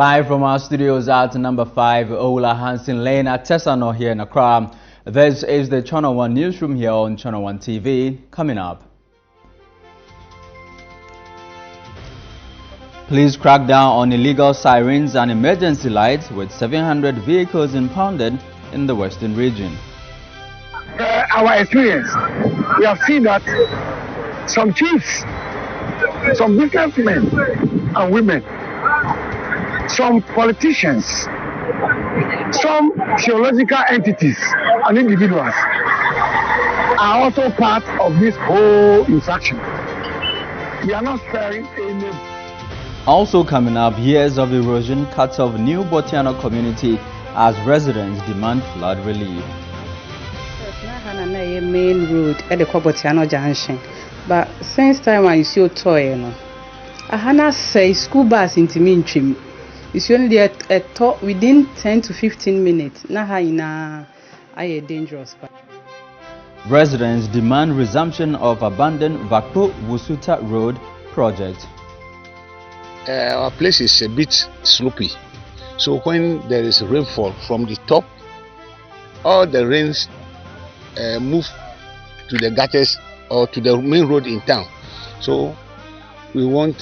Live from our studios at number 5, Ola Hansen Lane at Tesano here in Accra. This is the ChannelOne Newsroom here on ChannelOne TV. Coming up. Police crack down on illegal sirens and emergency lights with 700 vehicles impounded in the western region. Our experience, we have seen that some chiefs, some businessmen and women, some politicians, some theological entities and individuals are also part of this whole infraction. We are not sparing any. Also coming up, years of erosion cuts off new Botiano community as residents demand flood relief. Main road at the Botiano Junction, but since time I see toy, I had say school bus into Minchim. It's only a talk within 10 to 15 minutes. Now, I dangerous. Residents demand resumption of abandoned Vakpo Wusuta Road project. Our place is a bit slopey, so when there is rainfall from the top, all the rains move to the gutters or to the main road in town. So we want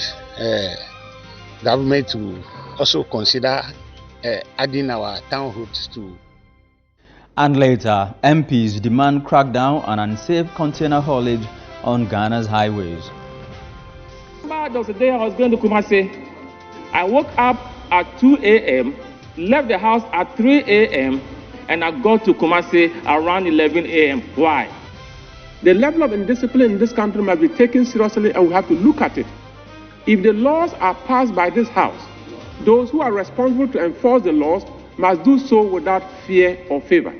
government to also consider adding our town roads to. And later, MPs demand crackdown on unsafe container haulage on Ghana's highways. There was a day I was going to Kumasi. I woke up at 2 a.m., left the house at 3 a.m., and I got to Kumasi around 11 a.m. Why? The level of indiscipline in this country must be taken seriously, and we have to look at it. If the laws are passed by this house, those who are responsible to enforce the laws must do so without fear or favor.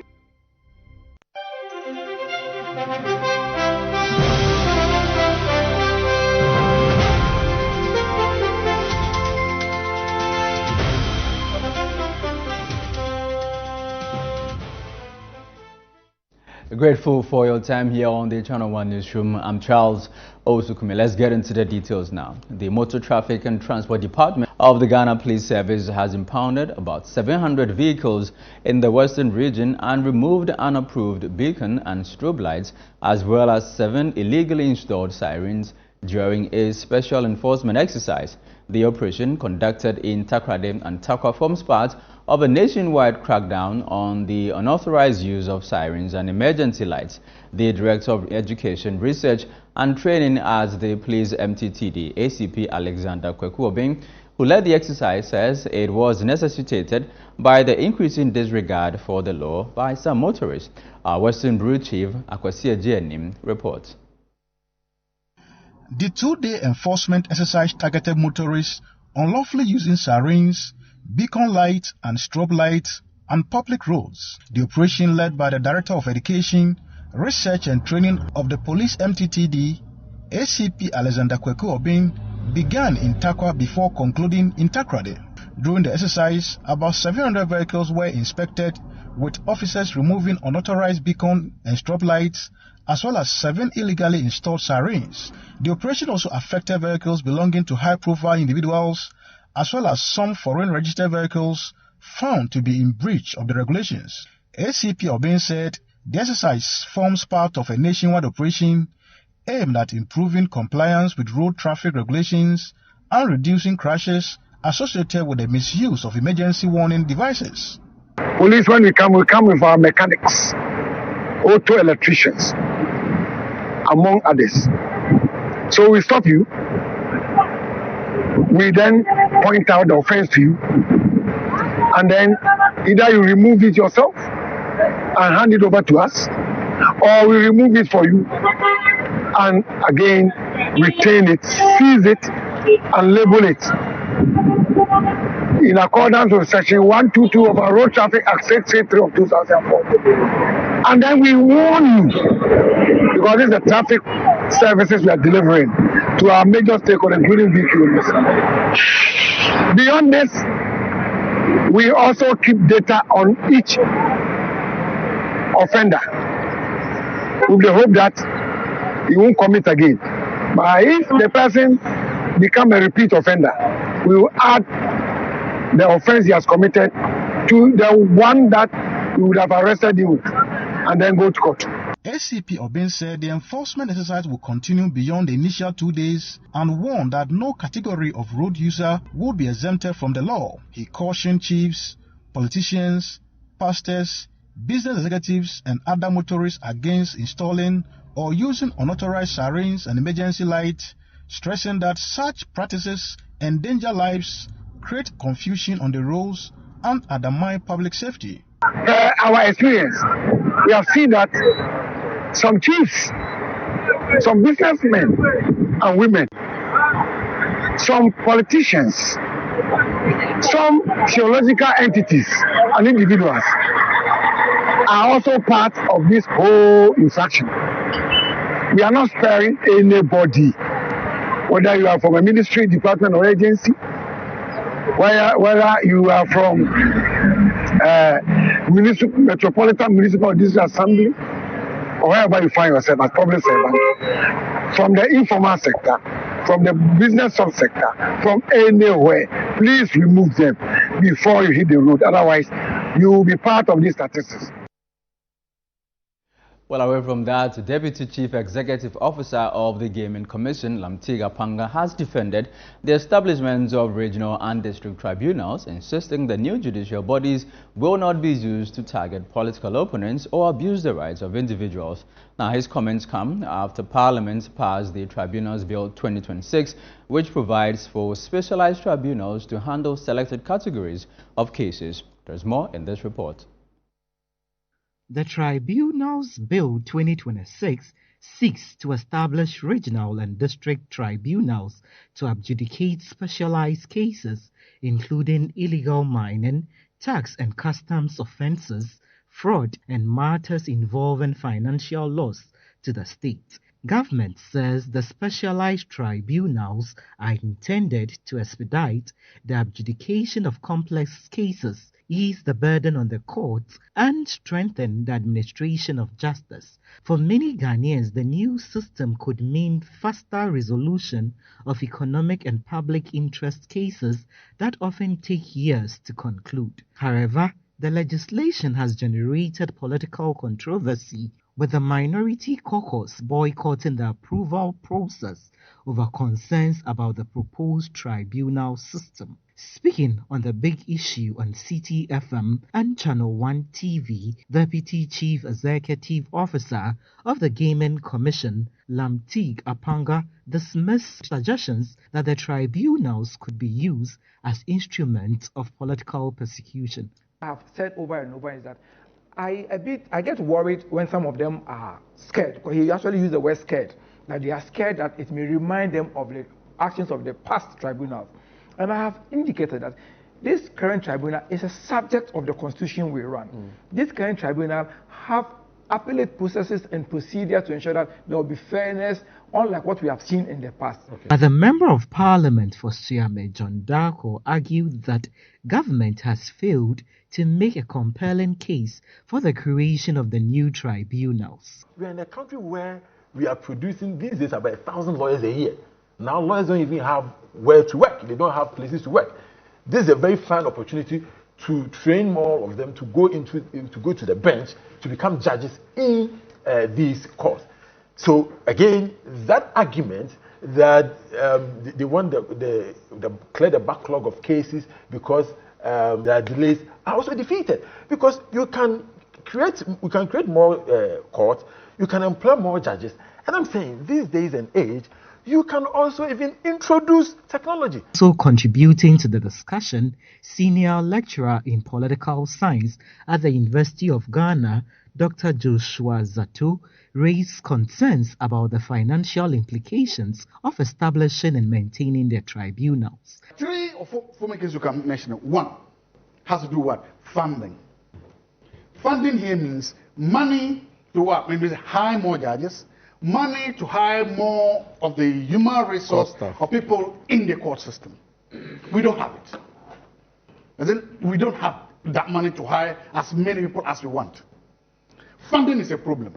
Grateful for your time here on the ChannelOne Newsroom. I'm Charles Osukumi. Let's get into the details now. The Motor Traffic and Transport Department of the Ghana Police Service has impounded about 700 vehicles in the western region and removed unapproved beacon and strobe lights, as well as 7 illegally installed sirens during a special enforcement exercise. The operation, conducted in Takrade and Takwa, forms part of a nationwide crackdown on the unauthorized use of sirens and emergency lights. The Director of Education, Research and Training at the Police MTTD, ACP Alexander Kweku-Obing, who led the exercise, says it was necessitated by the increasing disregard for the law by some motorists. Our Western Bureau Chief, Akwasi Ejeanim, reports. The 2-day enforcement exercise targeted motorists unlawfully using sirens, beacon lights and strobe lights on public roads. The operation, led by the Director of Education, Research and Training of the Police MTTD, ACP Alexander Kweku-Obing, began in Takwa before concluding in Takrade. During the exercise, about 700 vehicles were inspected, with officers removing unauthorized beacon and strobe lights, as well as 7 illegally installed sirens. The operation also affected vehicles belonging to high-profile individuals, as well as some foreign registered vehicles found to be in breach of the regulations. ACP Obing said the exercise forms part of a nationwide operation aimed at improving compliance with road traffic regulations and reducing crashes associated with the misuse of emergency warning devices. Police, when we come with our mechanics, auto electricians, among others. So we stop you. We then point out the offense to you, and then either you remove it yourself and hand it over to us, or we remove it for you and again retain it, seize it and label it in accordance with section 122 of our Road Traffic Act 683 of 2004. And then we warn you, because this is the traffic services we are delivering to our major stakeholders, including VQs. Beyond this, we also keep data on each offender with the hope that he won't commit again. But if the person becomes a repeat offender, we will add the offense he has committed to the one that we would have arrested him with, and then go to court. ACP Obin said the enforcement exercise will continue beyond the initial 2 days and warned that no category of road user will be exempted from the law. He cautioned chiefs, politicians, pastors, business executives and other motorists against installing or using unauthorized sirens and emergency lights, stressing that such practices endanger lives, create confusion on the roads and undermine public safety. Our experience, we have seen that some chiefs, some businessmen and women, some politicians, some theological entities and individuals are also part of this whole infraction. We are not sparing anybody, whether you are from a ministry, department or agency, whether you are from Metropolitan Municipal District Assembly, or wherever you find yourself as public servant, from the informal sector, from the business subsector, from anywhere, please remove them before you hit the road. Otherwise, you will be part of these statistics. Well, away from that, the Deputy Chief Executive Officer of the Gaming Commission, Lamtig Apanga, has defended the establishment of regional and district tribunals, insisting the new judicial bodies will not be used to target political opponents or abuse the rights of individuals. Now, his comments come after Parliament passed the Tribunals Bill 2026, which provides for specialized tribunals to handle selected categories of cases. There's more in this report. The Tribunals Bill 2026 seeks to establish regional and district tribunals to adjudicate specialized cases, including illegal mining, tax and customs offenses, fraud, and matters involving financial loss to the state. Government says the specialized tribunals are intended to expedite the adjudication of complex cases, ease the burden on the courts, and strengthen the administration of justice. For many Ghanaians, the new system could mean faster resolution of economic and public interest cases that often take years to conclude. However, the legislation has generated political controversy, with the minority caucus boycotting the approval process over concerns about the proposed tribunal system. Speaking on the big issue on CTFM and ChannelOne TV, Deputy Chief Executive Officer of the Gaming Commission, Lamtig Apanga, dismissed suggestions that the tribunals could be used as instruments of political persecution. I have said over and over is that I get worried when some of them are scared, because he actually used the word scared, that they are scared that it may remind them of the actions of the past tribunals. And I have indicated that this current tribunal is a subject of the constitution we run. This current tribunal have appellate processes and procedures to ensure that there will be fairness, unlike what we have seen in the past. But the Member of Parliament for Siame, John Darko, argued that government has failed to make a compelling case for the creation of the new tribunals. We are in a country where we are producing these days about 1,000 lawyers a year. Now lawyers don't even have where to work. They don't have places to work. This is a very fine opportunity to train more of them to go to the bench to become judges in these courts. So again, that argument that they want the clear the backlog of cases because there are delays are also defeated, because you can create more courts, you can employ more judges, and I'm saying these days and age, you can also even introduce technology. So contributing to the discussion, senior lecturer in political science at the University of Ghana, Dr. Joshua Zato, raised concerns about the financial implications of establishing and maintaining the tribunals. 3 or 4 cases you can mention. One has to do with funding. Funding here means money to what? Maybe hire more judges, money to hire more of the human resource of people in the court system. We don't have it. And then we don't have that money to hire as many people as we want. Funding is a problem.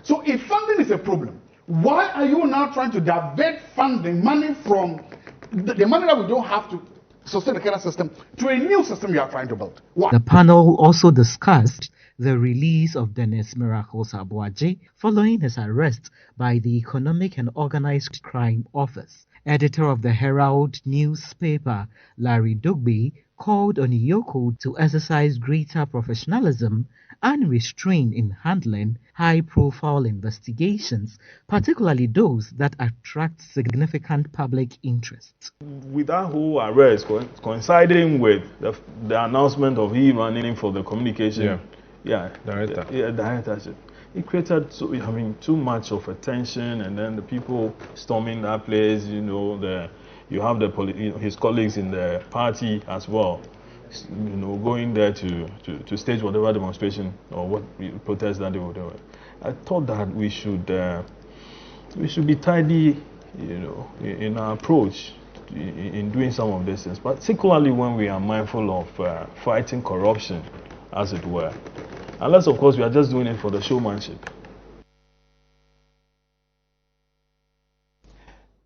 So if funding is a problem, why are you now trying to divert funding, money from the money that we don't have to sustain the current system to a new system you are trying to build. One. The panel also discussed the release of Dennis Miracles Abuaje following his arrest by the Economic and Organized Crime Office. Editor of the Herald newspaper, Larry Dugby, called on Yoko to exercise greater professionalism and restraint in handling high-profile investigations, particularly those that attract significant public interest. With that whole arrest coinciding with the announcement of he running for the communication directorship, it created too much of attention, and then the people storming that place. You have his colleagues in the party as well, going there to stage whatever demonstration or what protest that they were doing. I thought that we should be tidy, in our approach in doing some of these things, particularly when we are mindful of fighting corruption, as it were. Unless, of course, we are just doing it for the showmanship.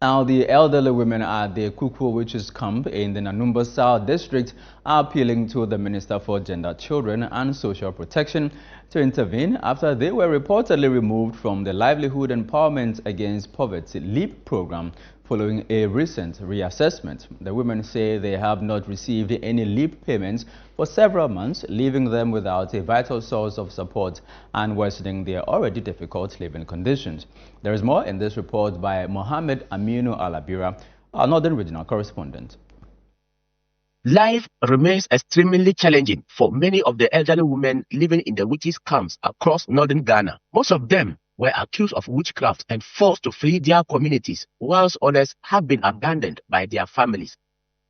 Now, the elderly women at the Kuku Witches Camp in the Nanumba South District are appealing to the Minister for Gender, Children and Social Protection to intervene after they were reportedly removed from the Livelihood Empowerment Against Poverty LEAP program following a recent reassessment. The women say they have not received any LEAP payments for several months, leaving them without a vital source of support and worsening their already difficult living conditions. There is more in this report by Mohammed Aminu Alabira, our Northern Regional correspondent. Life remains extremely challenging for many of the elderly women living in the witches' camps across northern Ghana. Most of them were accused of witchcraft and forced to flee their communities, whilst others have been abandoned by their families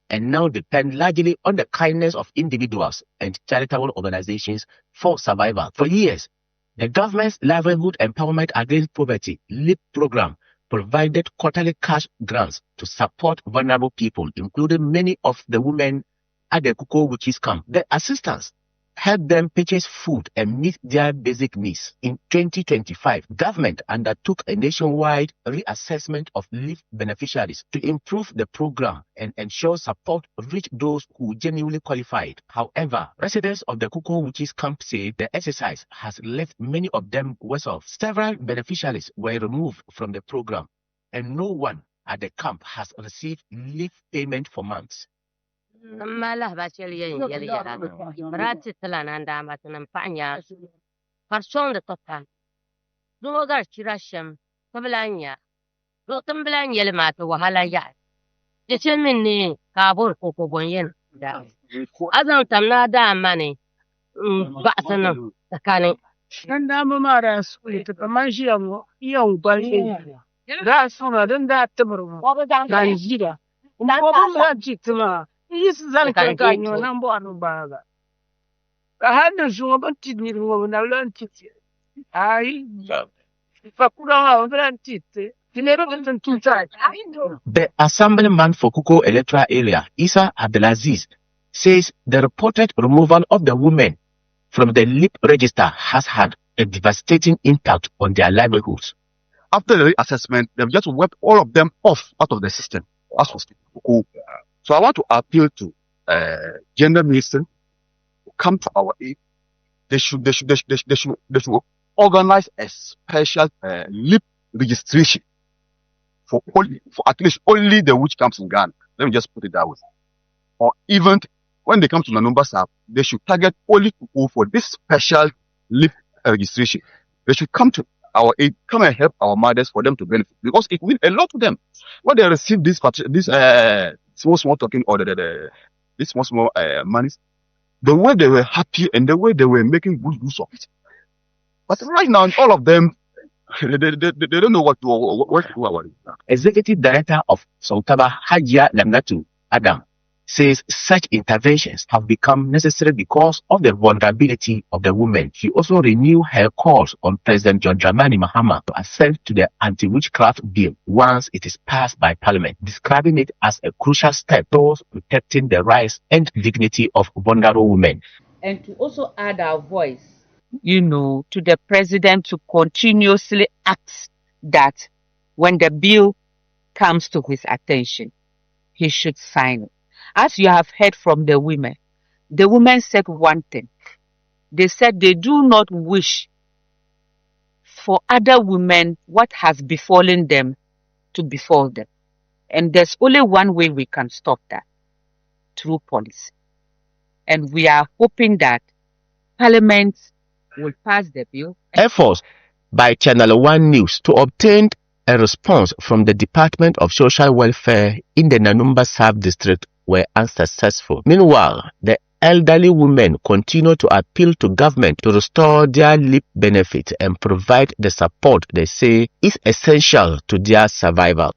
and now depend largely on the kindness of individuals and charitable organizations for survival. For years, the government's Livelihood Empowerment Against Poverty LEAP program provided quarterly cash grants to support vulnerable people, including many of the women at the Kuku Witches Camp. The assistance helped them purchase food and meet their basic needs. In 2025, government undertook a nationwide reassessment of LEAP beneficiaries to improve the program and ensure support reached those who genuinely qualified. However, residents of the Kuku Witches Camp say the exercise has left many of them worse off. Several beneficiaries were removed from the program, and no one at the camp has received LEAP payment for months. Malah bacel yen yel yara berat telan anda matan panya person de total do gar chirasham kablanya do tamblanya le mat wahala ya de chen minni kabur ko bonyen da azan tamna da mane ba'sana takani dan da mara su ita kaman shi yau balke da suna dan da tumuru dan jira ko ban jitma is zan kanyo nan bo anu baga ka hanu shugaban tidni ngo na lan titi ai fa kura lan titi The assemblyman for Kuku electoral area, Isa Abdelaziz, says the reported removal of the women from the LEAP register has had a devastating impact on their livelihoods. After the assessment, they've just wiped all of them off out of the system. So I want to appeal to gender minister to come to our aid. They should organize a special LEAP registration for at least only the witch camps in Ghana. Let me just put it that way. Or even when they come to Nanumba South, they should target only people for this special LEAP registration. They should come to our aid, come and help our mothers for them to benefit, because it will a lot to them when they receive this small talking or this small monies. The way they were happy and the way they were making good use of it. But right now, all of them, they don't know what to do about it. Executive Director of Sautaba, Hajia Lamnatu Adam, says such interventions have become necessary because of the vulnerability of the women. She also renewed her calls on President John Dramani Mahama to assent to the anti-witchcraft bill once it is passed by Parliament, describing it as a crucial step towards protecting the rights and dignity of vulnerable women. And to also add our voice, to the President to continuously act that when the bill comes to his attention, he should sign it. As you have heard from the women said one thing. They said they do not wish for other women what has befallen them to befall them. And there's only one way we can stop that, through policy. And we are hoping that Parliament will pass the bill. Efforts by ChannelOne News to obtain a response from the Department of Social Welfare in the Nanumba Sub-District were unsuccessful. Meanwhile, the elderly women continue to appeal to government to restore their leave benefit and provide the support they say is essential to their survival.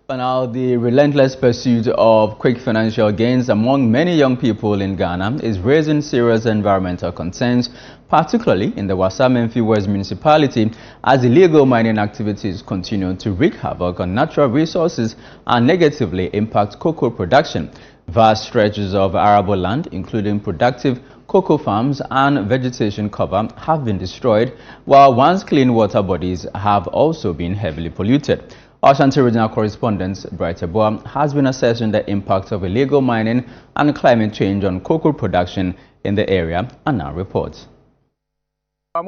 But now, the relentless pursuit of quick financial gains among many young people in Ghana is raising serious environmental concerns, particularly in the Wassa-Menfi West municipality, as illegal mining activities continue to wreak havoc on natural resources and negatively impact cocoa production. Vast stretches of arable land, including productive cocoa farms and vegetation cover, have been destroyed, while once clean water bodies have also been heavily polluted. Ashanti Regional Correspondent Bright Eboa has been assessing the impact of illegal mining and climate change on cocoa production in the area and now reports. By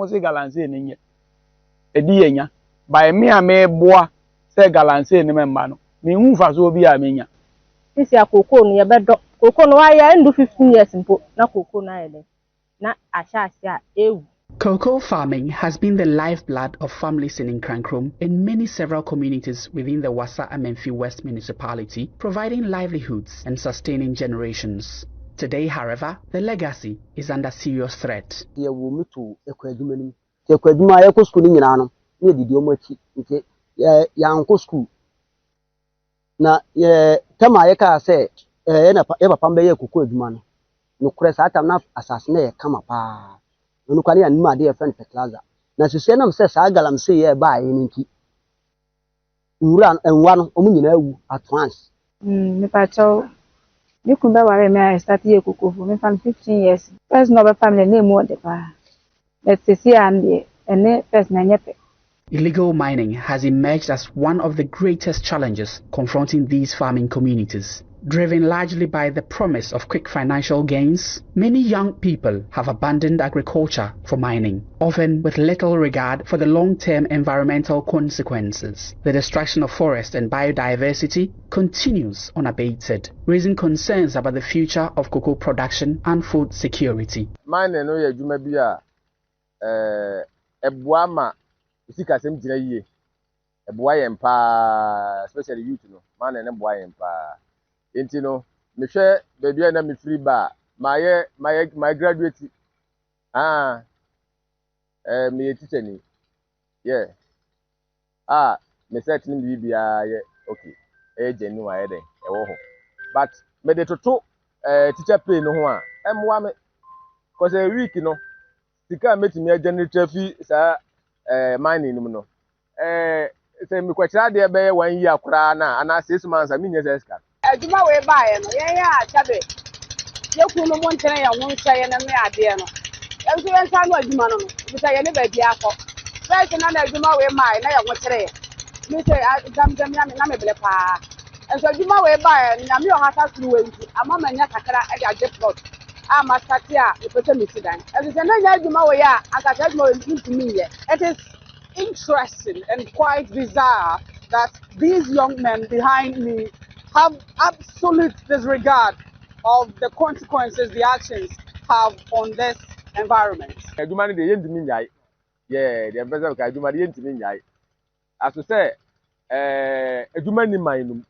me a me boa say galanse ni memba me hu fa so bi a menya this ya cocoa no ye bedo cocoa no ya ndu 15 years mpo na cocoa na ye na asha ewu. Cocoa farming has been the lifeblood of families in Nkrankrom in many several communities within the Wassa-Menfi West municipality, providing livelihoods and sustaining generations. Today, however, the legacy is under serious threat. Na kama yeka say na papa mbe ye kuku eduma no no kure sa atam na asase na ye kama pa no kwani ya nima de ye friend fertilizer na sisi na mse sa galam se ye ba ye nti nwura enwa no omu nyina awu at once me pacho ni kumba ware me I start ye kuku for me fan 15 years first no be family name what the pa let's see and ene first na nyepe. Illegal mining has emerged as one of the greatest challenges confronting these farming communities. Driven largely by the promise of quick financial gains, many young people have abandoned agriculture for mining, often with little regard for the long-term environmental consequences. The destruction of forest and biodiversity continues unabated, raising concerns about the future of cocoa production and food security. Mining no ye djuma bia ebuama isika sem jina yie eboa yem pa especially youth no man na eboa yem pa enti no me hwe baby na me free ba my graduate me teacher ni yeah me set ni bibia ye okay genu wa ye den e wo ho but me de toto teacher pay no ho a emwa me cause a week no sika metimi generate fi sa mining no say me kwachira de be 1 year akura na ana 6 months me nyese ska aduma we baaye no yen ya chabe ye kunu mo ntene ya won hye na me ade no enso yen sa no aduma no bi say ye ne ba bia akọ first na aduma we mai na ya wo kire me say dam na me bele pa enso aduma we baaye na me o hata suru we nti ama manya kakra e ga get plot ama statia e pete me sidan enso say na nya aduma we ya akata aduma we nti me ye. It is interesting and quite bizarre that these young men behind me have absolute disregard of the consequences the actions have on this environment. Aduma de yentimi nyai yeah the president ka aduma de yentimi nyai as to say aduma ni manum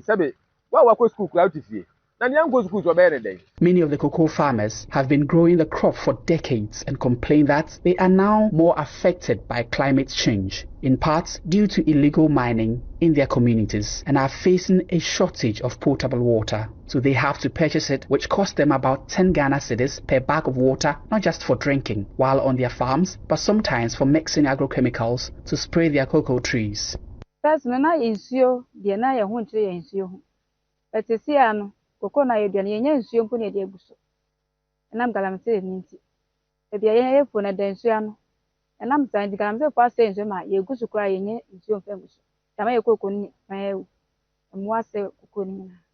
sabe wa ko school crowd tifie. Many of the cocoa farmers have been growing the crop for decades and complain that they are now more affected by climate change, in part due to illegal mining in their communities, and are facing a shortage of potable water. So they have to purchase it, which costs them about 10 Ghana cedis per bag of water, not just for drinking while on their farms, but sometimes for mixing agrochemicals to spray their cocoa trees. Koko na yeduane yenye nsuo mpo ne de aguso enam galamse ni nti e bia ye na da nsuo ano enam san di galamse fa se nsuo ma ye gusu kra yenye nsuo mfa aguso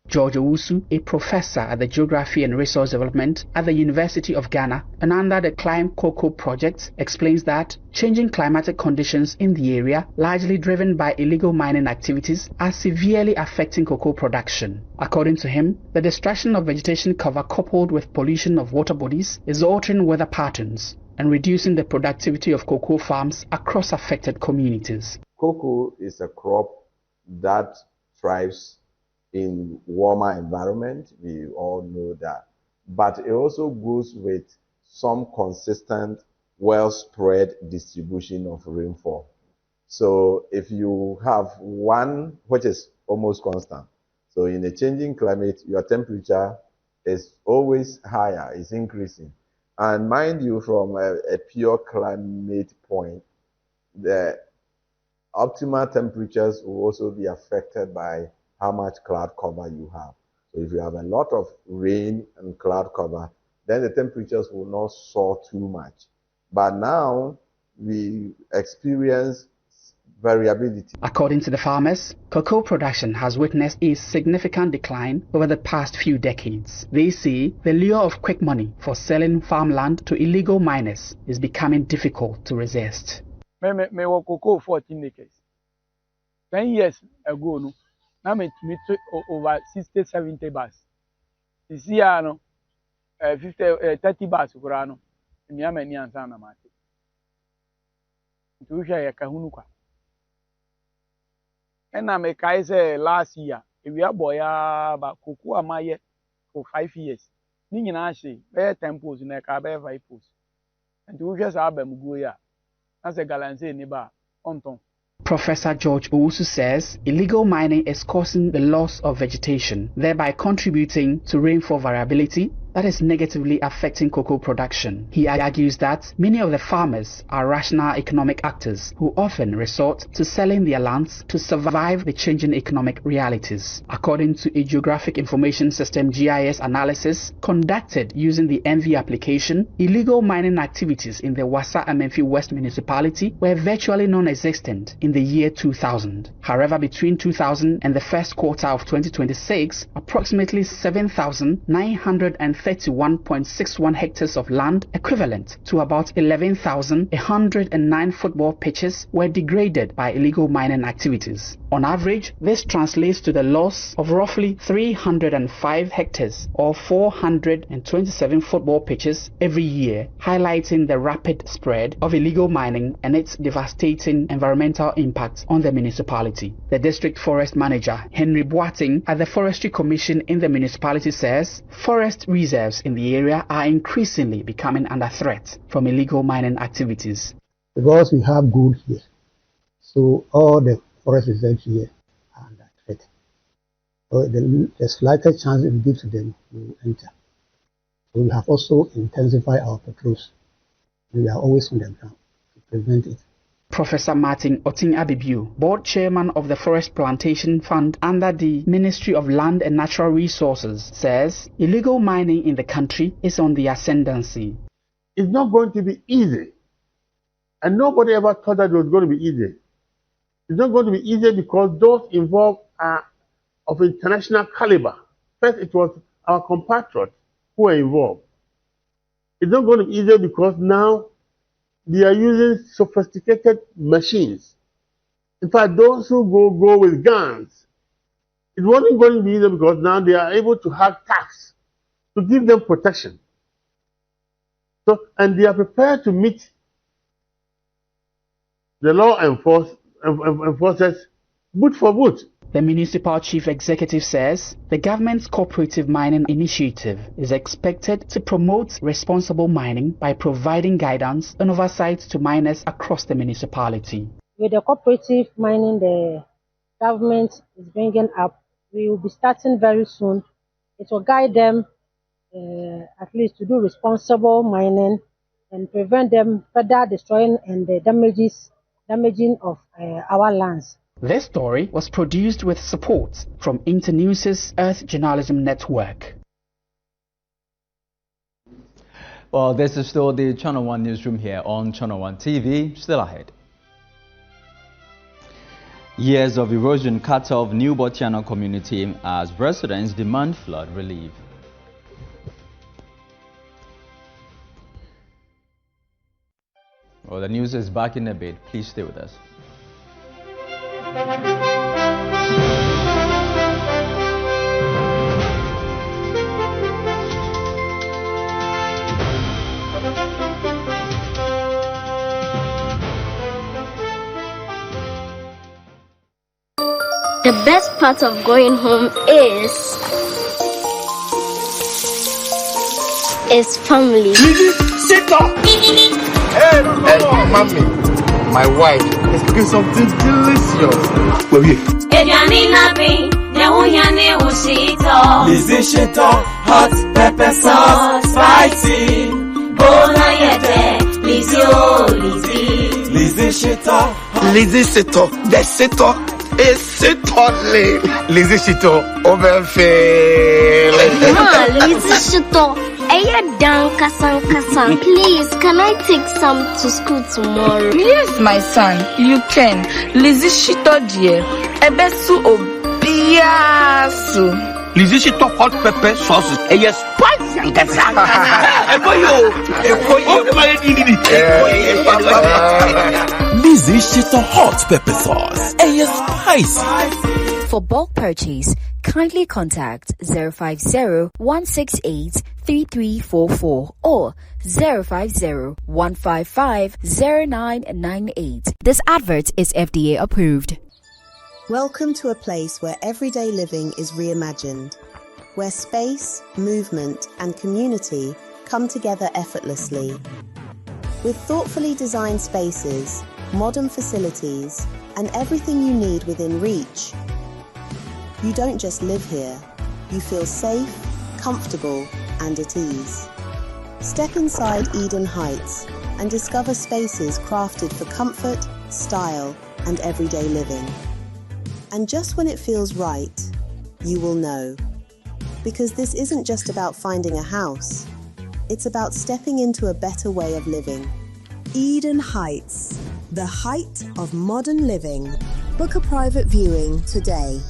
George Owusu, a professor at the Geography and Resource Development at the University of Ghana and under the Climb Cocoa project, explains that changing climatic conditions in the area, largely driven by illegal mining activities, are severely affecting cocoa production. According to him, the destruction of vegetation cover coupled with pollution of water bodies is altering weather patterns and reducing the productivity of cocoa farms across affected communities. Cocoa is a crop that thrives in warmer environment, we all know that. But it also goes with some consistent, well-spread distribution of rainfall. So if you have one which is almost constant, so in a changing climate, your temperature is always higher, it's increasing. And mind you, from a pure climate point, the optimal temperatures will also be affected by how much cloud cover you have. So if you have a lot of rain and cloud cover, then the temperatures will not soar too much. But now we experience variability. According to the farmers, cocoa production has witnessed a significant decline over the past few decades. They say the lure of quick money for selling farmland to illegal miners is becoming difficult to resist. Me work cocoa 14 acres. 10 years ago, no. Now me took over 60, 70 bars. This year, no, 30 bars for ano. Me am any answer na mate. To share ya kahunu kwa. And I make I say last year, if we are boya ba cocoa amaye for 5 years. Ni nyina she be 10 posts na ka be 5 posts. And to share sa abem go ya. As a galance ni ba onton. Professor George Owusu says illegal mining is causing the loss of vegetation, thereby contributing to rainfall variability that is negatively affecting cocoa production. He argues that many of the farmers are rational economic actors who often resort to selling their lands to survive the changing economic realities. According to a Geographic Information System GIS analysis conducted using the ENVI application, illegal mining activities in the Wassa Amenfi West municipality were virtually non-existent in the year 2000. However, between 2000 and the first quarter of 2026, approximately 7,931.61 hectares of land, equivalent to about 11,109 football pitches, were degraded by illegal mining activities. On average, this translates to the loss of roughly 305 hectares or 427 football pitches every year, highlighting the rapid spread of illegal mining and its devastating environmental impact on the municipality. The district forest manager, Henry Boating, at the Forestry Commission in the municipality says forest reserves in the area are increasingly becoming under threat from illegal mining activities. Because we have gold here, so all the forest reserves here are under threat. So the slightest chance it gives to them to enter. So we have also intensified our patrols. We are always on the ground to prevent it. Professor Martin Oting Abibu, board chairman of the Forest Plantation Fund under the Ministry of Land and Natural Resources, says illegal mining in the country is on the ascendancy. It's not going to be easy. And nobody ever thought that it was going to be easy. It's not going to be easy because those involved are of international caliber. First, it was our compatriots who were involved. It's not going to be easy because now they are using sophisticated machines. In fact, those who go with guns, it wasn't going to be easy because now they are able to have tax to give them protection. So, and they are prepared to meet the law enforcers boot for boot. The municipal chief executive says the government's cooperative mining initiative is expected to promote responsible mining by providing guidance and oversight to miners across the municipality. With the cooperative mining the government is bringing up, we will be starting very soon. It will guide them at least to do responsible mining and prevent them further destroying and damaging of our lands. This story was produced with support from Internews' Earth Journalism Network. Well, this is still the Channel One Newsroom here on Channel One TV. Still ahead. Years of erosion cut off New Botiano community as residents demand flood relief. Well, the news is back in a bit. Please stay with us. The best part of going home is family. Sit up! Hey, mommy, my wife is cooking something delicious. Where are Lizzie Shito, hot pepper sauce, spicy. Bona yete, Lizzie Shito. Lizzie Shito, the Shito is Shito. Lizzie Shito, overfill. Lizzie Shito. Please, can I take some to school tomorrow? Yes, my son, you can. Lizzie Shito dear. Ebesu obiasu. Lizzie Shito hot pepper sauce. Yes, spicy and Lizzie Shito hot pepper sauce. Yes, spicy. For bulk purchase, kindly contact 050-168-3344 or 050-155-0998. This advert is FDA approved. Welcome to a place where everyday living is reimagined, where space, movement, and community come together effortlessly. With thoughtfully designed spaces, modern facilities, and everything you need within reach, you don't just live here, you feel safe, comfortable, and at ease. Step inside Eden Heights and discover spaces crafted for comfort, style, and everyday living. And just when it feels right, you will know. Because this isn't just about finding a house, it's about stepping into a better way of living. Eden Heights, the height of modern living. Book a private viewing today.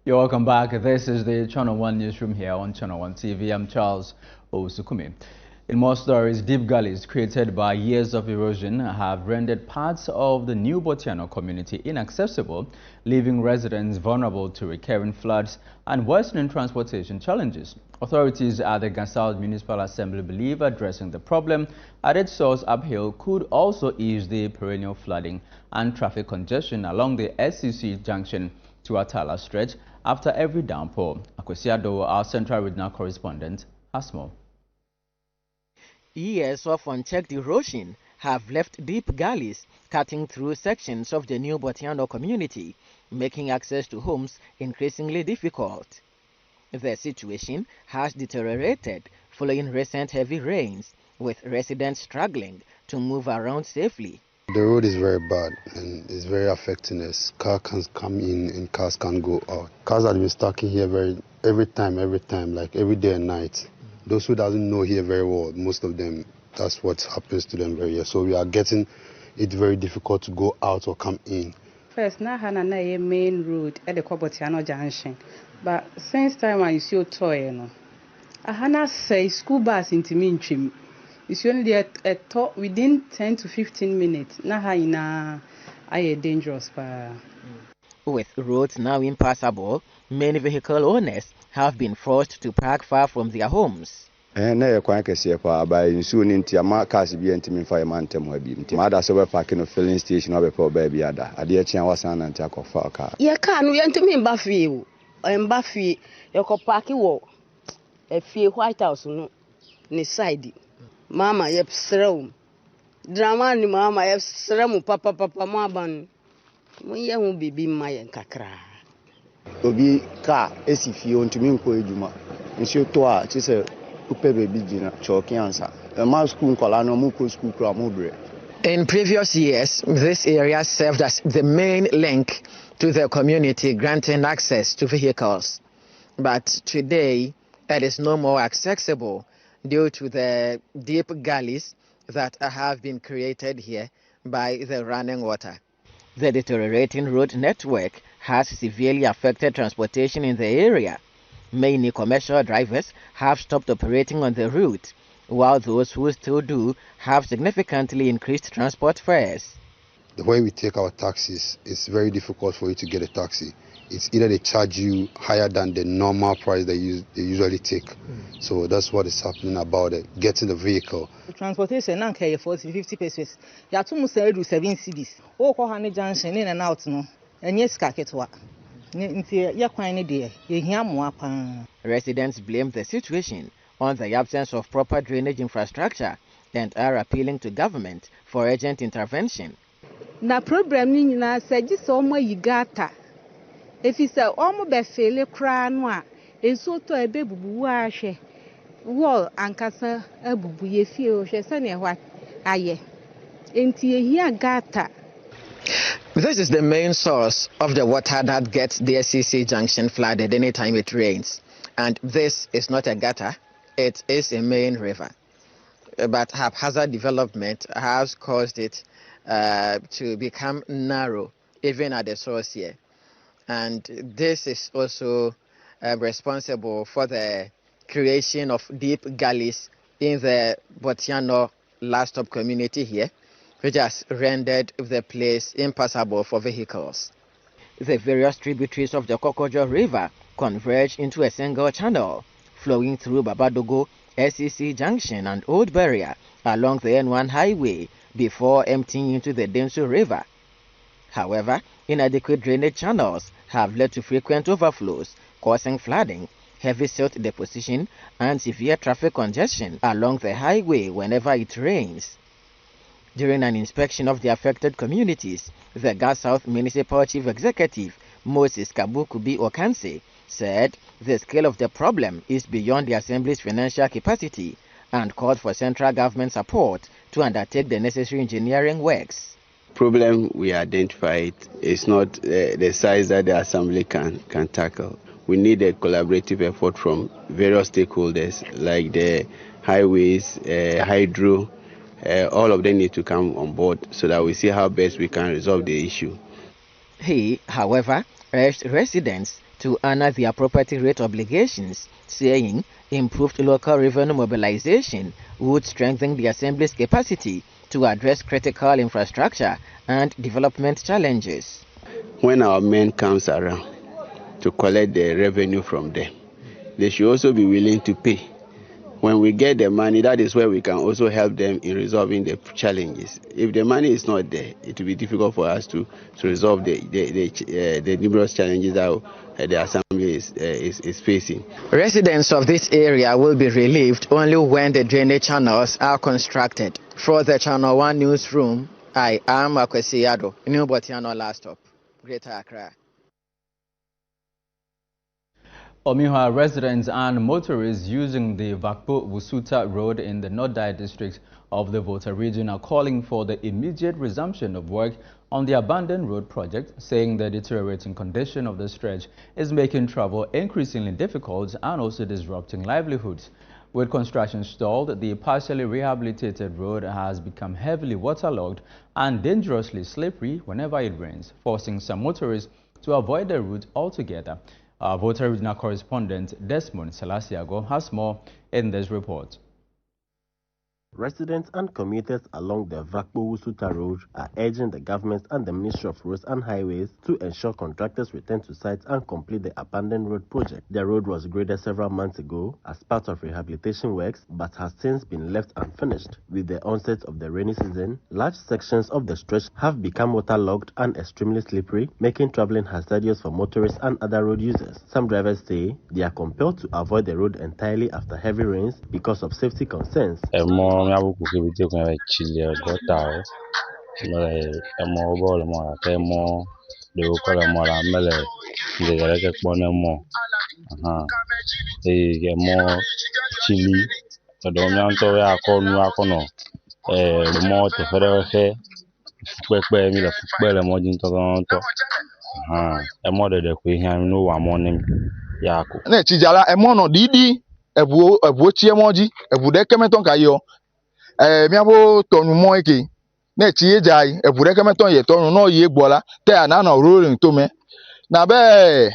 You're welcome back. This is the ChannelOne Newsroom here on ChannelOne TV. I'm Charles Osukumi. In more stories, deep gullies created by years of erosion have rendered parts of the New Botiano community inaccessible, leaving residents vulnerable to recurring floods and worsening transportation challenges. Authorities at the Gansal Municipal Assembly believe addressing the problem at its source uphill could also ease the perennial flooding and traffic congestion along the SCC junction to Atala stretch after every downpour. Akwesiado, our Central Regional Correspondent, has more. Years of unchecked erosion have left deep gullies cutting through sections of the New Botiano community, making access to homes increasingly difficult. The situation has deteriorated following recent heavy rains, with residents struggling to move around safely. The road is very bad and it's very affecting us. Cars can come in and cars can go out. Cars have been stuck in here every time, like every day and night. Those who doesn't know here very well, most of them, that's what happens to them very well. So we are getting it very difficult to go out or come in. First, na hana na ye main road at the Botiano junction. But since time I see toy no. Hana say school bus into Minchim. It's only a talk within 10 to 15 minutes. Na haina aye dangerous pa. With roads now impassable, many vehicle owners have been forced to park far from their homes. Na ye kwan kese pa ba nsu ni ntia ma cars bi ntimi fa ma ntem ha bi ntia ma da so be park no filling station obe pa ba bi ada ade e chian wasan na ntia ko fa car ye car no ye ntimi mba fie o mba fie ye ko park wo e fie White House no ni side mama ye srew drama ni mama ye sremu papa ma ban mo ye hu bibi ma ye kakra. obi car esi fie ontumi nkɔ edwuma nsuo tɔ a kyerɛ sɛ wopɛ baabi gyina kyɔɔke ansa ɛma school nkɔla no ɔmo kɔ school kora ɔmo brɛ. In previous years, this area served as the main link to the community, granting access to vehicles. But today, it is no more accessible due to the deep gullies that have been created here by the running water. The deteriorating road network has severely affected transportation in the area. Many commercial drivers have stopped operating on the route, while those who still do have significantly increased transport fares. The way we take our taxis, it's very difficult for you to get a taxi. It's either they charge you higher than the normal price they usually take. So that's what is happening about it, getting the vehicle. Transportation now carry 40-50 pesos. Ya tu musa do 7 cedis. O ko hane junction in and out no. Enye sika ketwa. Nti ya kwan ne de ye hia moa pa. Residents blame the situation on the absence of proper drainage infrastructure and are appealing to government for urgent intervention. Na problem ni nyina se gi so mo yigata. Efi se omo be fele kra no a enso to ebe bubu ahwe. Wall ankasa abubu ye fie o hwe se ne hwa aye. Enti ehia gata. This is the main source of the water that gets the SCC junction flooded anytime it rains. And this is not a gutter, it is a main river. But haphazard development has caused it to become narrow, even at the source here. And this is also responsible for the creation of deep gullies in the Botiano last stop community here, which has rendered the place impassable for vehicles. The various tributaries of the Kokojo River converge into a single channel, flowing through Babadogo, SCC Junction and Old Barrier along the N1 highway before emptying into the Densu River. However, inadequate drainage channels have led to frequent overflows, causing flooding, heavy silt deposition, and severe traffic congestion along the highway whenever it rains. During an inspection of the affected communities, the Gas South Municipal Chief Executive, Moses Kabukubi Okanse, said the scale of the problem is beyond the Assembly's financial capacity and called for central government support to undertake the necessary engineering works. Problem we identified is not the size that the Assembly can tackle. We need a collaborative effort from various stakeholders like the highways, hydro. All of them need to come on board so that we see how best we can resolve the issue. He, however, urged residents to honor their property rate obligations, saying improved local revenue mobilization would strengthen the Assembly's capacity to address critical infrastructure and development challenges. When our men comes around to collect the revenue from them, they should also be willing to pay. When we get the money, that is where we can also help them in resolving the challenges. If the money is not there, it will be difficult for us to resolve the numerous challenges that the Assembly is facing. Residents of this area will be relieved only when the drainage channels are constructed. For the ChannelOne Newsroom, I am Akwesi Ado, New Botiano last stop, Greater Accra. Meanwhile, residents and motorists using the Vakpo-Wusuta Road in the Nodai district of the Volta region are calling for the immediate resumption of work on the abandoned road project, saying the deteriorating condition of the stretch is making travel increasingly difficult and also disrupting livelihoods. With construction stalled, the partially rehabilitated road has become heavily waterlogged and dangerously slippery whenever it rains, forcing some motorists to avoid the route altogether. Our Volta regional correspondent Desmond Salasiago has more in this report. Residents and commuters along the Vakpo-Wusuta Road are urging the government and the Ministry of Roads and Highways to ensure contractors return to sites and complete the abandoned road project. The road was graded several months ago as part of rehabilitation works, but has since been left unfinished. With the onset of the rainy season, large sections of the stretch have become waterlogged and extremely slippery, making traveling hazardous for motorists and other road users. Some drivers say they are compelled to avoid the road entirely after heavy rains because of safety concerns. they will call them more mele they get more they get more chili so the only to we call nu akono more te fere fe pepe mi le fupe le mo jin to e mo de ko hian no wa mo nim ya ko na chijala e mo no didi ebu tie moji ebu de kemeton kayo mi abo tonu mo eke na tie jai ebu de kemeton ye tonu no ye gbola te ana na rolling to me na be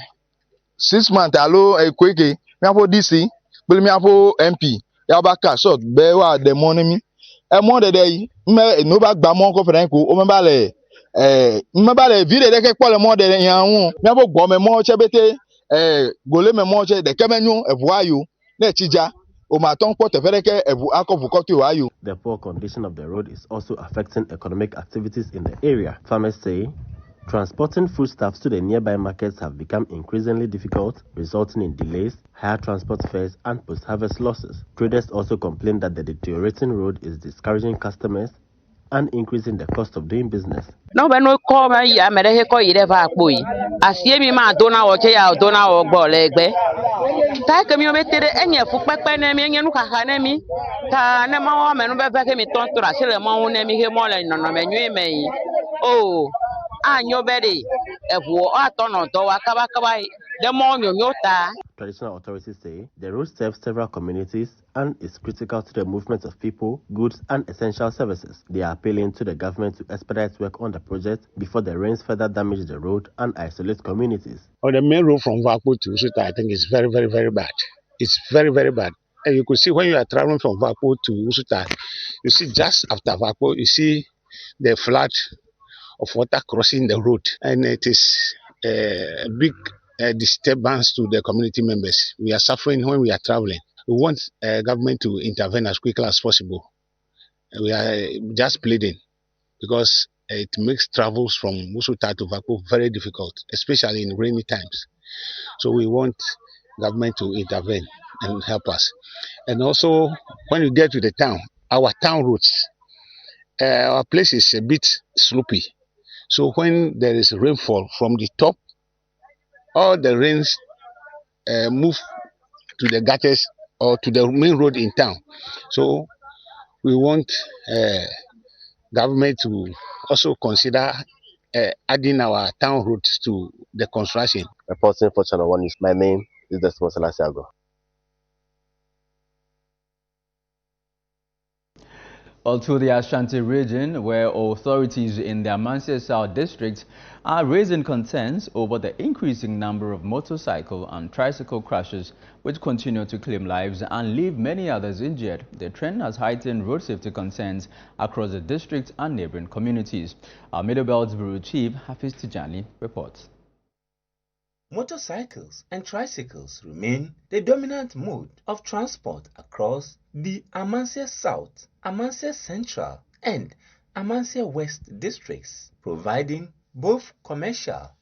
6 months alo ekweke mi abo DC bele mi abo MP ya ba ka short be wa de mo ni mi e mo de dey me no ba gba mo ko fere ko o me ba le vide de ke pole mo de yan hu mi abo gbo me mo chebete gole me mo che de kemenyu ebu ayu na chija o ma ton po te fere ke ebu akovu ko ti ayu. The poor condition of the road is also affecting economic activities in the area. Farmers say transporting foodstuffs to the nearby markets have become increasingly difficult, resulting in delays, higher transport fares, and post-harvest losses. Traders also complain that the deteriorating road is discouraging customers and increasing the cost of doing business. No, but no call my ya Medeko Yeva boy. As ye ma dona or Jaya dona or Bolegbe. Take me meted any of Papa and Kahanemi. Tanama and me ton to Rachel Monemi Himola no menu me. Oh, and your betty. If war are done or doa Kabakabai, the more you yota. Traditional authorities say the road serves several communities and is critical to the movement of people, goods, and essential services. They are appealing to the government to expedite work on the project before the rains further damage the road and isolate communities. On the main road from Vapo to Usuta, I think is very, very, very bad. It's very, very bad. And you could see when you are traveling from Vapo to Usuta, you see just after Vapo, you see the flood of water crossing the road. And it is a big disturbance to the community members. We are suffering when we are traveling. We want government to intervene as quickly as possible. We are just pleading because it makes travels from Usuta to Vapo very difficult, especially in rainy times. So we want government to intervene and help us. And also, when you get to the town, our town roads, our place is a bit slopey. So when there is rainfall from the top, all the rains move to the gutters or to the main road in town. So we want government to also consider adding our town roads to the construction. Reporting for ChannelOne News, my name is Desmond Salasiago. Well, to the Ashanti region, where authorities in the Amansia South district are raising concerns over the increasing number of motorcycle and tricycle crashes which continue to claim lives and leave many others injured. The trend has heightened road safety concerns across the district and neighboring communities. Our Middle Belt Bureau Chief Hafiz Tijani reports. Motorcycles and tricycles remain the dominant mode of transport across the Amansia South, Amansia Central, and Amansia West districts, providing both commercial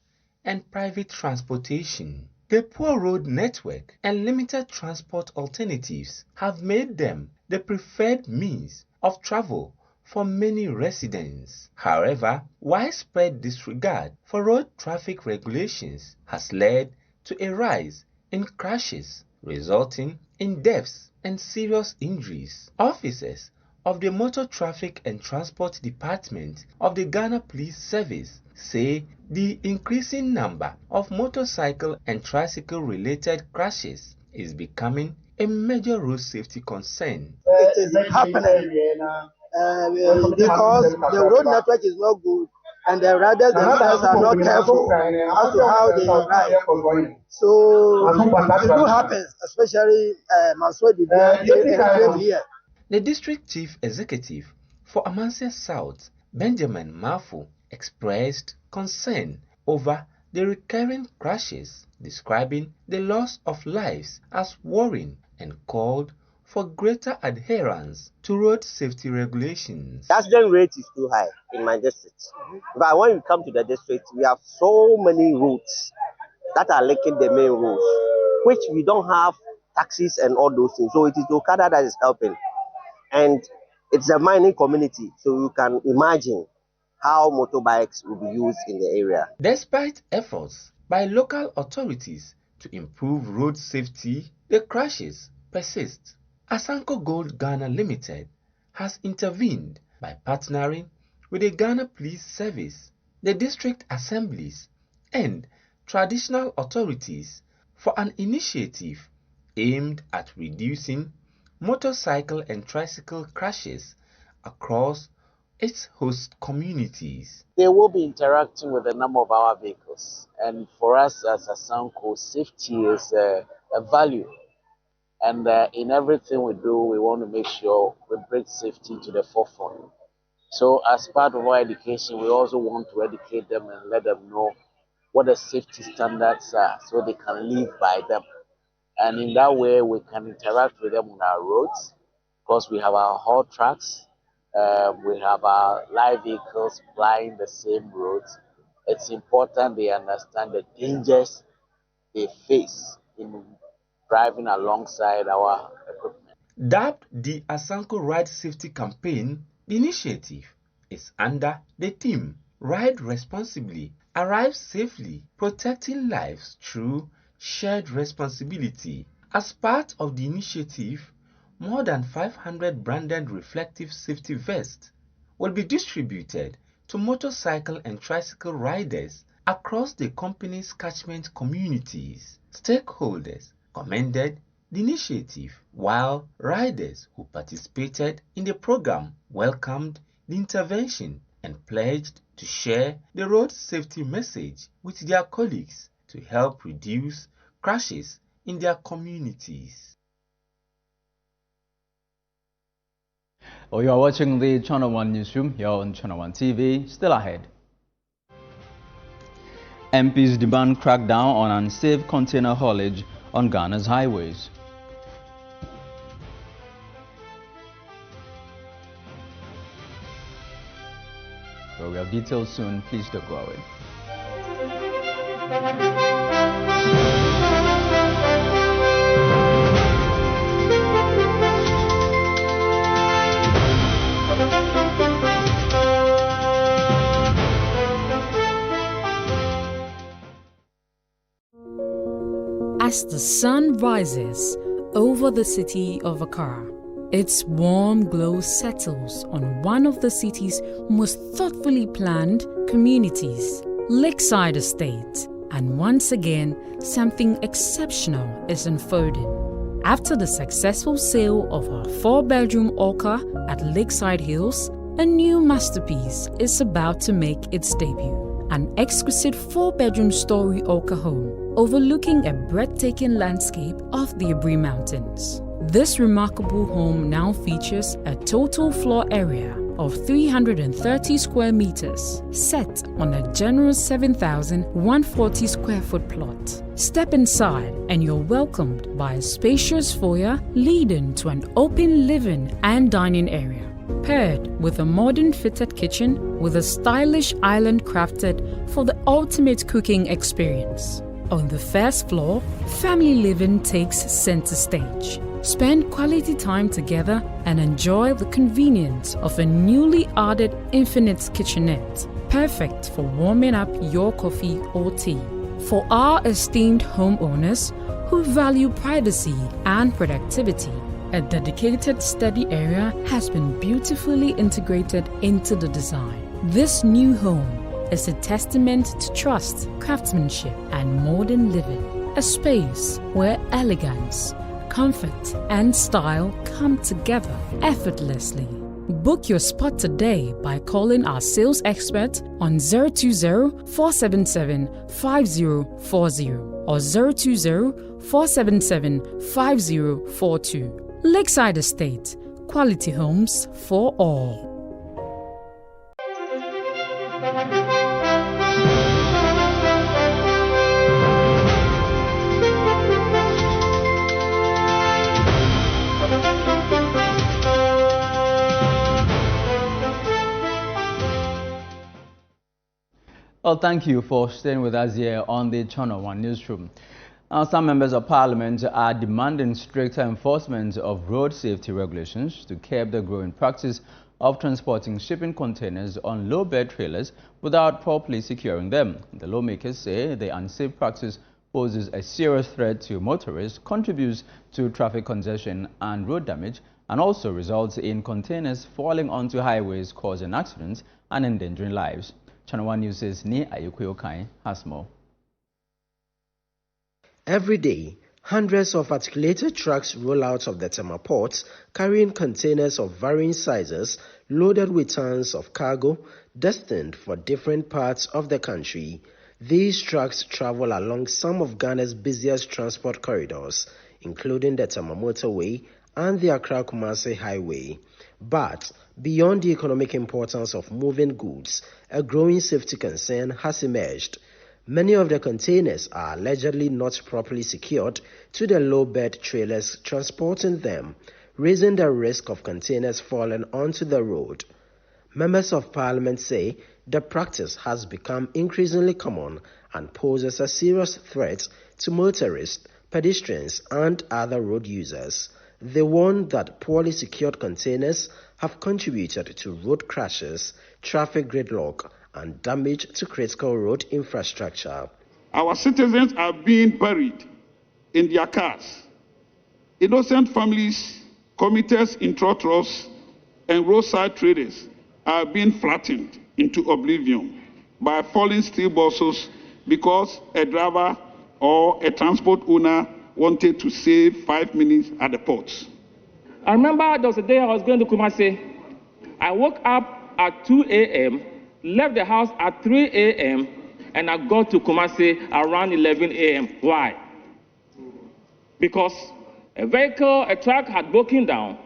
and private transportation. The poor road network and limited transport alternatives have made them the preferred means of travel for many residents. However, widespread disregard for road traffic regulations has led to a rise in crashes, resulting in deaths and serious injuries. Officers of the Motor Traffic and Transport Department of the Ghana Police Service say the increasing number of motorcycle and tricycle-related crashes is becoming a major road safety concern. It is happening because the road network is not good and the riders themselves are not careful as to how they ride. So it do happen, especially here. The district chief executive for Amansia South, Benjamin Mafu, expressed concern over the recurring crashes, describing the loss of lives as worrying and called for greater adherence to road safety regulations. The accident rate is too high in my district. But when you come to the district, we have so many roads that are linking the main roads, which we don't have taxis and all those things. So it is Okada that is helping. And it's a mining community, so you can imagine how motorbikes will be used in the area. Despite efforts by local authorities to improve road safety, the crashes persist. Asanko Gold Ghana Limited has intervened by partnering with the Ghana Police Service, the district assemblies, and traditional authorities for an initiative aimed at reducing motorcycle and tricycle crashes across its host communities. They will be interacting with a number of our vehicles, and for us as Asanko, safety is a value. And in everything we do, we want to make sure we bring safety to the forefront. So as part of our education, we also want to educate them and let them know what the safety standards are so they can live by them. And in that way, we can interact with them on our roads because we have our haul trucks, we have our live vehicles plying the same roads. It's important they understand the dangers they face in driving alongside our equipment. Dubbed the Asanko Ride Safety Campaign, the initiative is under the theme Ride Responsibly, Arrive Safely, Protecting Lives Through Shared Responsibility. As part of the initiative, more than 500 branded reflective safety vests will be distributed to motorcycle and tricycle riders across the company's catchment communities. Stakeholders commended the initiative, while riders who participated in the program welcomed the intervention and pledged to share the road safety message with their colleagues to help reduce crashes in their communities. Oh, you are watching the Channel One Newsroom here on Channel One TV. Still ahead. MPs demand crackdown on unsafe container haulage on Ghana's highways. Well, we have details soon. Please don't go away. As the sun rises over the city of Accra, its warm glow settles on one of the city's most thoughtfully planned communities, Lakeside Estate, and once again, something exceptional is unfolding. After the successful sale of our 4-bedroom Orca at Lakeside Hills, a new masterpiece is about to make its debut. An exquisite 4-bedroom story Orca home overlooking a breathtaking landscape of the Abri Mountains. This remarkable home now features a total floor area of 330 square meters, set on a generous 7,140 square foot plot. Step inside and you're welcomed by a spacious foyer leading to an open living and dining area, paired with a modern fitted kitchen with a stylish island crafted for the ultimate cooking experience. On the first floor, family living takes center stage. Spend quality time together and enjoy the convenience of a newly added infinite kitchenette, perfect for warming up your coffee or tea. For our esteemed homeowners who value privacy and productivity, a dedicated study area has been beautifully integrated into the design. This new home is a testament to trust, craftsmanship, and modern living. A space where elegance, comfort, and style come together effortlessly. Book your spot today by calling our sales expert on 020-477-5040 or 020-477-5042. Lakeside Estate, quality homes for all. Well, thank you for staying with us here on the Channel One Newsroom. Now, some members of parliament are demanding stricter enforcement of road safety regulations to curb the growing practice of transporting shipping containers on low-bed trailers without properly securing them. The lawmakers say the unsafe practice poses a serious threat to motorists, contributes to traffic congestion and road damage, and also results in containers falling onto highways, causing accidents and endangering lives. ChannelOne News' Ni Ayukuyokai has more. Every day, hundreds of articulated trucks roll out of the Tema ports carrying containers of varying sizes loaded with tons of cargo destined for different parts of the country. These trucks travel along some of Ghana's busiest transport corridors, including the Tema Motorway and the Accra-Kumasi Highway. But beyond the economic importance of moving goods, a growing safety concern has emerged. Many of the containers are allegedly not properly secured to the low-bed trailers transporting them, raising the risk of containers falling onto the road. Members of Parliament say the practice has become increasingly common and poses a serious threat to motorists, pedestrians, and other road users. They warn that poorly secured containers have contributed to road crashes, traffic gridlock, and damage to critical road infrastructure. Our citizens are being buried in their cars. Innocent families, commuters in trotros, and roadside traders are being flattened into oblivion by falling steel bosses because a driver or a transport owner wanted to save 5 minutes at the ports. I remember there was a day I was going to Kumasi. I woke up at 2 a.m., left the house at 3 a.m., and I got to Kumasi around 11 a.m. Why? Because a truck had broken down,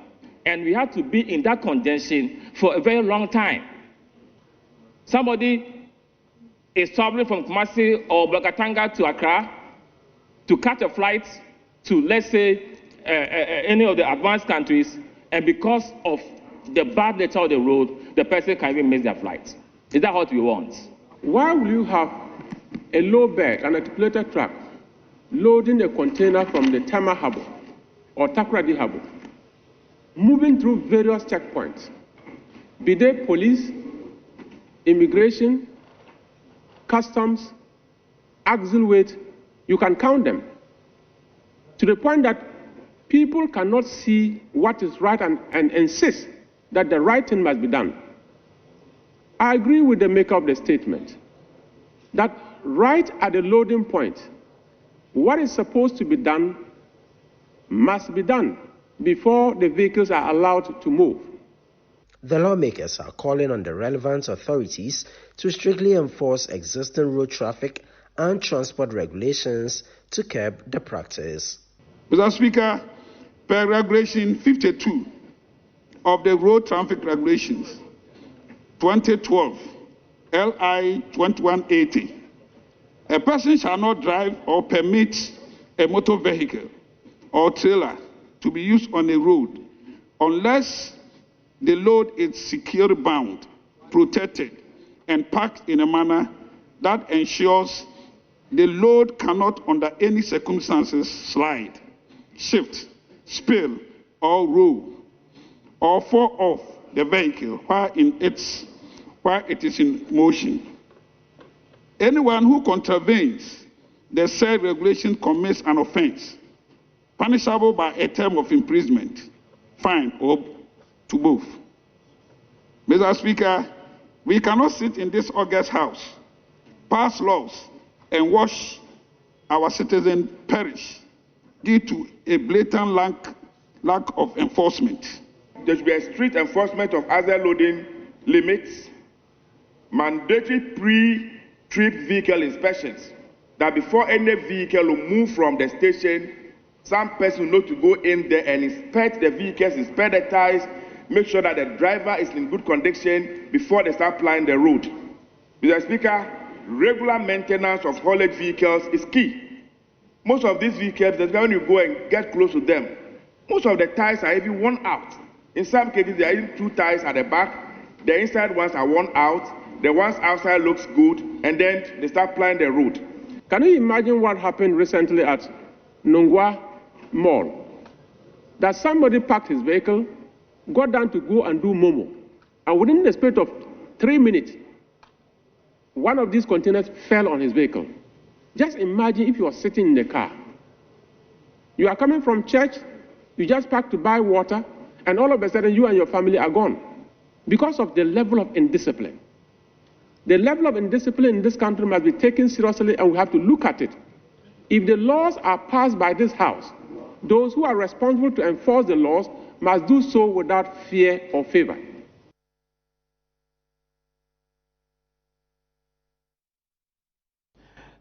and we had to be in that congestion for a very long time. Somebody is traveling from Kumasi or Blakatanga to Accra to catch a flight to, let's say, any of the advanced countries, and because of the bad nature of the road, the person can even miss their flight. Is that what we want? Why will you have a low bed, an articulated truck, loading a container from the Tema Harbour or Takoradi Harbour, moving through various checkpoints, be they police, immigration, customs, axle weight, you can count them, to the point that people cannot see what is right and insist that the right thing must be done. I agree with the maker of the statement that right at the loading point, what is supposed to be done must be done before the vehicles are allowed to move. The lawmakers are calling on the relevant authorities to strictly enforce existing road traffic and transport regulations to curb the practice. Mr. Speaker, per Regulation 52 of the Road Traffic Regulations 2012, LI 2180, a person shall not drive or permit a motor vehicle or trailer to be used on a road unless the load is securely bound, protected, and packed in a manner that ensures the load cannot under any circumstances slide, shift, spill, or roll, or fall off the vehicle while it is in motion. Anyone who contravenes the said regulation commits an offense punishable by a term of imprisonment, fine, or to both. Mr. Speaker, we cannot sit in this august house, pass laws, and watch our citizens perish due to a blatant lack of enforcement. There should be a strict enforcement of hazard loading limits, mandatory pre-trip vehicle inspections, that before any vehicle will move from the station, some person will know to go in there and inspect the vehicles, inspect the tires, make sure that the driver is in good condition before they start plying the road. Mr. Speaker, regular maintenance of haulage vehicles is key. Most of these vehicles, when you go and get close to them, most of the tires are even worn out. In some cases, there are even 2 tires at the back. The inside ones are worn out. The ones outside looks good, and then they start plying the road. Can you imagine what happened recently at Nongwa Mall? That somebody parked his vehicle, got down to go and do Momo. And within the space of 3 minutes, one of these containers fell on his vehicle. Just imagine if you are sitting in the car. You are coming from church, you just parked to buy water, and all of a sudden you and your family are gone because of the level of indiscipline. The level of indiscipline in this country must be taken seriously, and we have to look at it. If the laws are passed by this House, those who are responsible to enforce the laws must do so without fear or favor.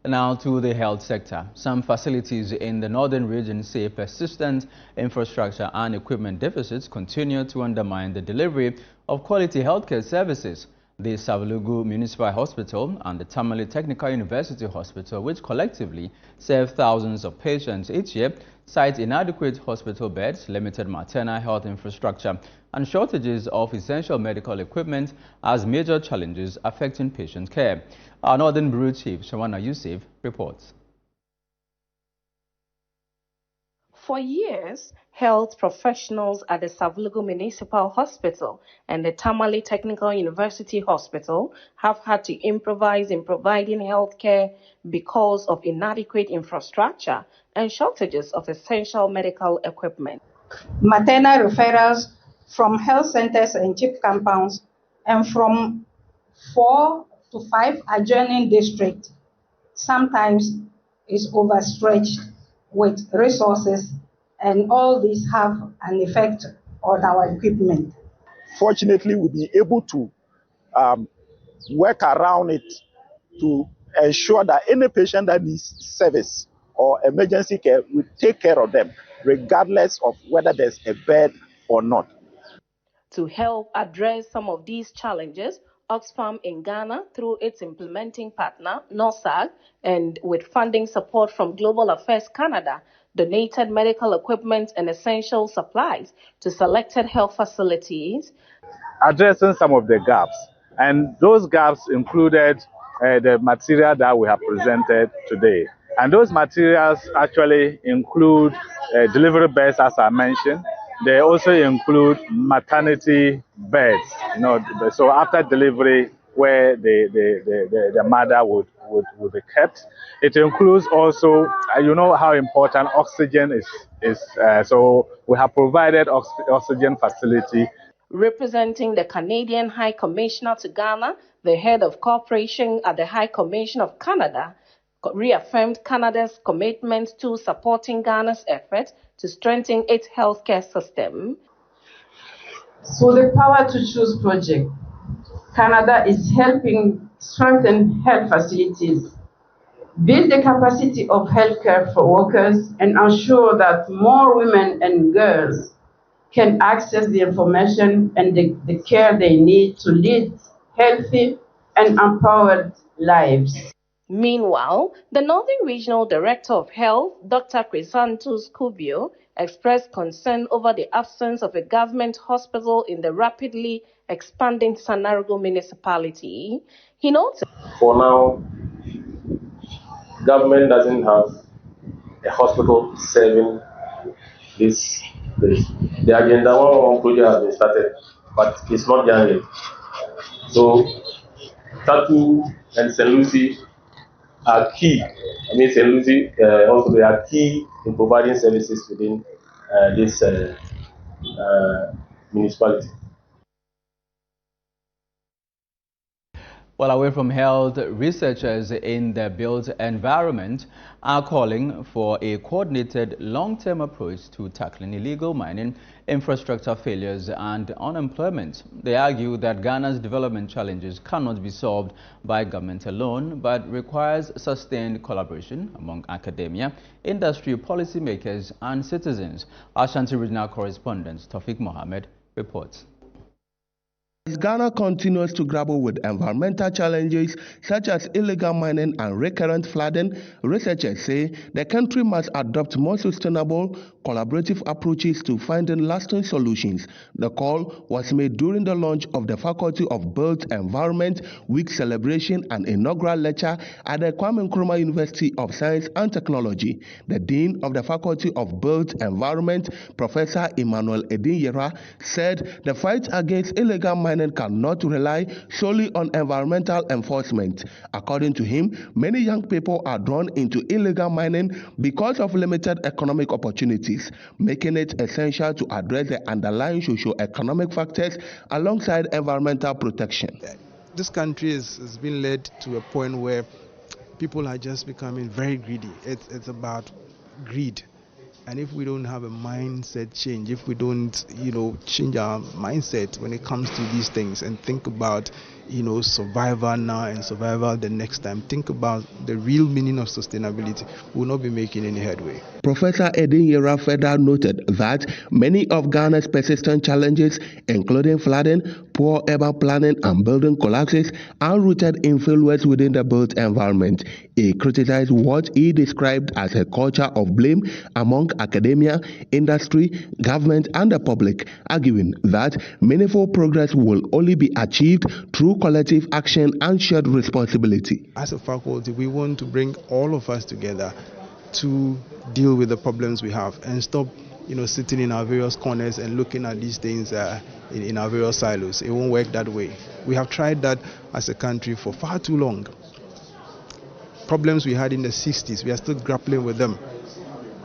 Now to the health sector. Some facilities in the northern region say persistent infrastructure and equipment deficits continue to undermine the delivery of quality healthcare services. The Savulugu Municipal Hospital and the Tamale Technical University Hospital, which collectively serve thousands of patients each year, cite inadequate hospital beds, limited maternal health infrastructure, and shortages of essential medical equipment as major challenges affecting patient care. Our Northern Bureau Chief, Shawana Yusuf, reports. For years, health professionals at the Savulugu Municipal Hospital and the Tamale Technical University Hospital have had to improvise in providing health care because of inadequate infrastructure and shortages of essential medical equipment. Maternal referrals from health centers and CHIP compounds and from 4 to 5 adjoining districts sometimes is overstretched with resources, and all these have an effect on our equipment. Fortunately, we'll be able to work around it to ensure that any patient that needs service or emergency care, we take care of them, regardless of whether there's a bed or not. To help address some of these challenges, Oxfam in Ghana, through its implementing partner, NOSAG, and with funding support from Global Affairs Canada, donated medical equipment and essential supplies to selected health facilities, addressing some of the gaps. And those gaps included the material that we have presented today. And those materials actually include delivery beds, as I mentioned. They also include maternity beds, so after delivery, where the mother would be kept. It includes also, you know how important oxygen is. So we have provided oxygen facility. Representing the Canadian High Commissioner to Ghana, the head of cooperation at the High Commission of Canada reaffirmed Canada's commitment to supporting Ghana's efforts to strengthen its healthcare system. So the Power to Choose project, Canada is helping strengthen health facilities, build the capacity of healthcare for workers, and ensure that more women and girls can access the information and the care they need to lead healthy and empowered lives. Meanwhile, the Northern Regional Director of Health, Dr. Chrysanthus Kubio, expressed concern over the absence of a government hospital in the rapidly expanding Sanarigo municipality. He noted, for now, government doesn't have a hospital serving this place. The Agenda 111 project has been started, but it's not done yet. So, Tatu and St. Lucie are key. St. Lucie also they are key in providing services within this municipality. Well, away from health, researchers in the built environment are calling for a coordinated long-term approach to tackling illegal mining, infrastructure failures and unemployment. They argue that Ghana's development challenges cannot be solved by government alone, but requires sustained collaboration among academia, industry, policymakers and citizens. Ashanti Regional Correspondent Tawfiq Mohammed reports. As Ghana continues to grapple with environmental challenges such as illegal mining and recurrent flooding, researchers say the country must adopt more sustainable, collaborative approaches to finding lasting solutions. The call was made during the launch of the Faculty of Built Environment Week celebration and inaugural lecture at the Kwame Nkrumah University of Science and Technology. The Dean of the Faculty of Built Environment, Professor Emmanuel Edinyera, said the fight against illegal mining mining cannot rely solely on environmental enforcement. According to him, many young people are drawn into illegal mining because of limited economic opportunities, making it essential to address the underlying socio-economic factors alongside environmental protection. This country has been led to a point where people are just becoming very greedy. It's about greed. And if we don't have a mindset change, if we don't, change our mindset when it comes to these things and think about, survival now and survival the next time, think about the real meaning of sustainability, we'll not be making any headway. Professor Edinyera Feda noted that many of Ghana's persistent challenges, including flooding, poor urban planning, and building collapses, are rooted in failures within the built environment. He criticized what he described as a culture of blame among academia, industry, government, and the public, arguing that meaningful progress will only be achieved through collective action and shared responsibility. As a faculty, we want to bring all of us together to deal with the problems we have and stop sitting in our various corners and looking at these things in our various silos. It won't work that way. We have tried that as a country for far too long. Problems we had in the 60s, we are still grappling with them.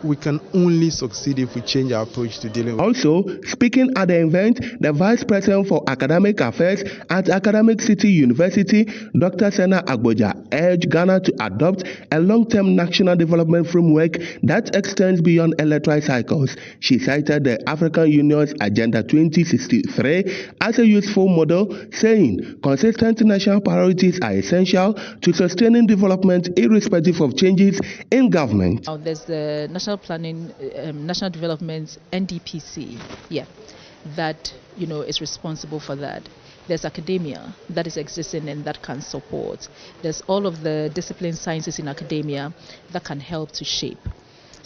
We can only succeed if we change our approach to dealing with. Also, speaking at the event, the Vice President for Academic Affairs at Academic City University, Dr. Sena Agboja, urged Ghana to adopt a long-term national development framework that extends beyond electoral cycles. She cited the African Union's Agenda 2063 as a useful model, saying consistent national priorities are essential to sustaining development irrespective of changes in government. There's the National Planning, National Development, NDPC, that is responsible for that. There's academia that is existing and that can support. There's all of the discipline sciences in academia that can help to shape.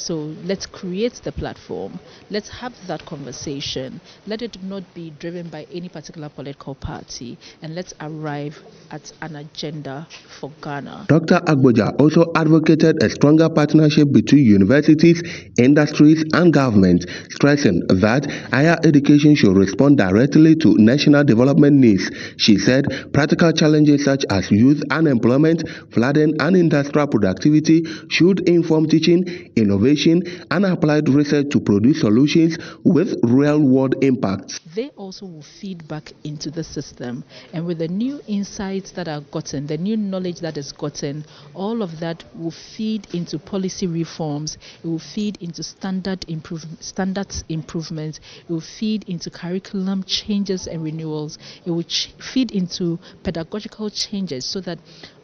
So let's create the platform. Let's have that conversation. Let it not be driven by any particular political party, and let's arrive at an agenda for Ghana. Dr. Agboja also advocated a stronger partnership between universities, industries, and government, stressing that higher education should respond directly to national development needs. She said practical challenges such as youth unemployment, flooding, and industrial productivity should inform teaching, innovation, and applied research to produce solutions with real-world impacts. They also will feed back into the system, and with the new insights that are gotten, the new knowledge that is gotten, all of that will feed into policy reforms. It will feed into standards improvements. It will feed into curriculum changes and renewals. It will feed into pedagogical changes, so that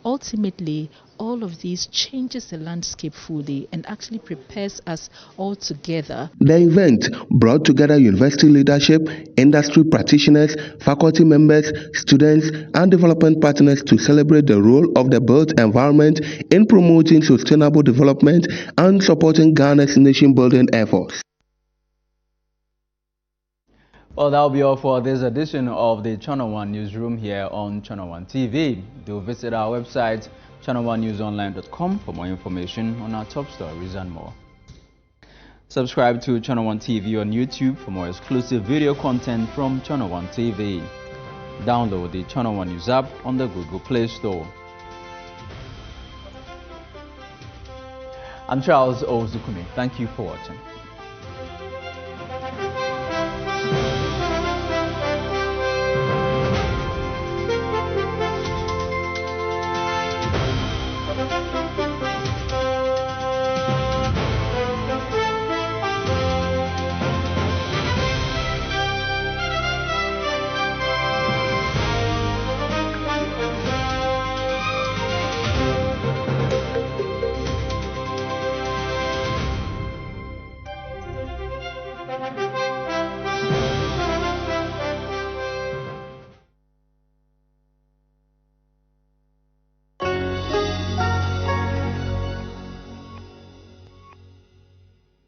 ultimately all of these changes the landscape fully and actually prepares us all together. The event brought together university leadership, industry practitioners, faculty members, students, and development partners to celebrate the role of the built environment in promoting sustainable development and supporting Ghana's nation-building efforts. Well, that'll be all for this edition of the ChannelOne Newsroom here on ChannelOne TV. Do visit our website, channelonenewsonline.com, for more information on our top stories and more. Subscribe to ChannelOne TV on YouTube for more exclusive video content from ChannelOne TV. Download the ChannelOne News app on the Google Play Store. I'm Charles Ozukumi. Thank you for watching.